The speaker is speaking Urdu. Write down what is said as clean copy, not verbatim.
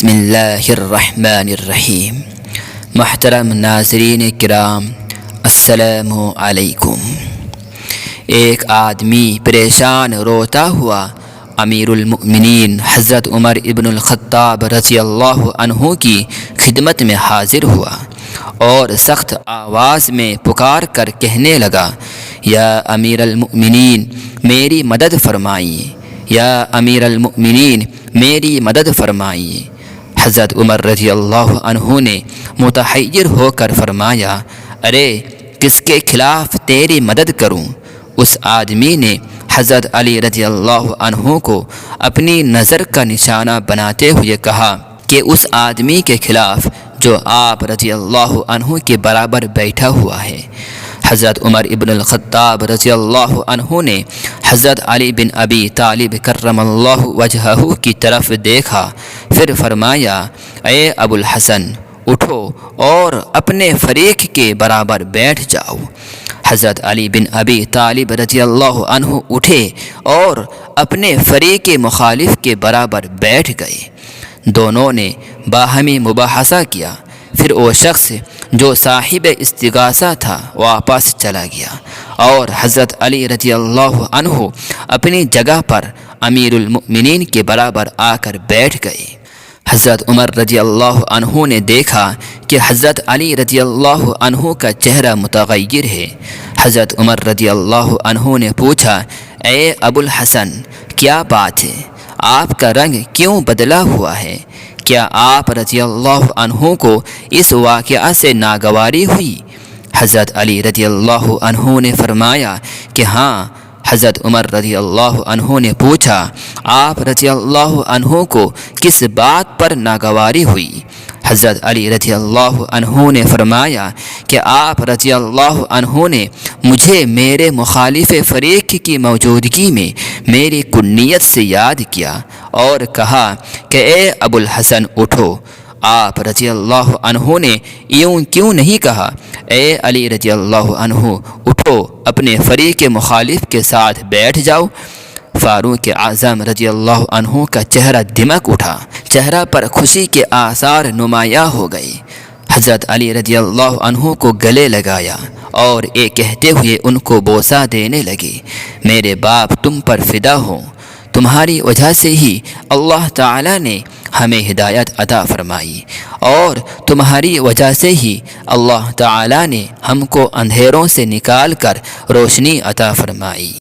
بسم اللہ الرحمن الرحیم۔ محترم ناظرین کرام، السلام علیکم۔ ایک آدمی پریشان روتا ہوا امیر المؤمنین حضرت عمر ابن الخطاب رضی اللہ عنہ کی خدمت میں حاضر ہوا اور سخت آواز میں پکار کر کہنے لگا، یا امیر المؤمنین میری مدد فرمائیے، یا امیر المؤمنین میری مدد فرمائیے۔ حضرت عمر رضی اللہ عنہ نے متحیر ہو کر فرمایا، ارے کس کے خلاف تیری مدد کروں؟ اس آدمی نے حضرت علی رضی اللہ عنہ کو اپنی نظر کا نشانہ بناتے ہوئے کہا کہ اس آدمی کے خلاف جو آپ رضی اللہ عنہ کے برابر بیٹھا ہوا ہے۔ حضرت عمر ابن الخطاب رضی اللہ عنہ نے حضرت علی بن ابی طالب کرم اللہ وجہہ کی طرف دیکھا، پھر فرمایا، اے ابو الحسن اٹھو اور اپنے فریق کے برابر بیٹھ جاؤ۔ حضرت علی بن ابی طالب رضی اللہ عنہ اٹھے اور اپنے فریق مخالف کے برابر بیٹھ گئے۔ دونوں نے باہمی مباحثہ کیا، پھر وہ شخص جو صاحب استغاثہ تھا واپس چلا گیا اور حضرت علی رضی اللہ عنہ اپنی جگہ پر امیر المؤمنین کے برابر آ کر بیٹھ گئے۔ حضرت عمر رضی اللہ عنہ نے دیکھا کہ حضرت علی رضی اللہ عنہ کا چہرہ متغیر ہے۔ حضرت عمر رضی اللہ عنہ نے پوچھا، اے ابو الحسن کیا بات ہے؟ آپ کا رنگ کیوں بدلا ہوا ہے؟ کیا آپ رضی اللہ عنہ کو اس واقعہ سے ناگواری ہوئی؟ حضرت علی رضی اللہ عنہ نے فرمایا کہ ہاں۔ حضرت عمر رضی اللہ عنہ نے پوچھا، آپ رضی اللہ عنہ کو کس بات پر ناگواری ہوئی؟ حضرت علی رضی اللہ عنہ نے فرمایا کہ آپ رضی اللہ عنہ نے مجھے میرے مخالف فریق کی موجودگی میں میری کنیت سے یاد کیا اور کہا کہ اے ابو الحسن اٹھو۔ آپ رضی اللہ عنہ نے یوں کیوں نہیں کہا، اے علی رضی اللہ عنہ اٹھو اپنے فریق مخالف کے ساتھ بیٹھ جاؤ؟ فاروق اعظم رضی اللہ عنہ کا چہرہ دمک اٹھا، چہرہ پر خوشی کے آثار نمایاں ہو گئے۔ حضرت علی رضی اللہ عنہ کو گلے لگایا اور یہ کہتے ہوئے ان کو بوسہ دینے لگے، میرے باپ تم پر فدا ہوں، تمہاری وجہ سے ہی اللہ تعالی نے ہمیں ہدایت عطا فرمائی اور تمہاری وجہ سے ہی اللہ تعالی نے ہم کو اندھیروں سے نکال کر روشنی عطا فرمائی۔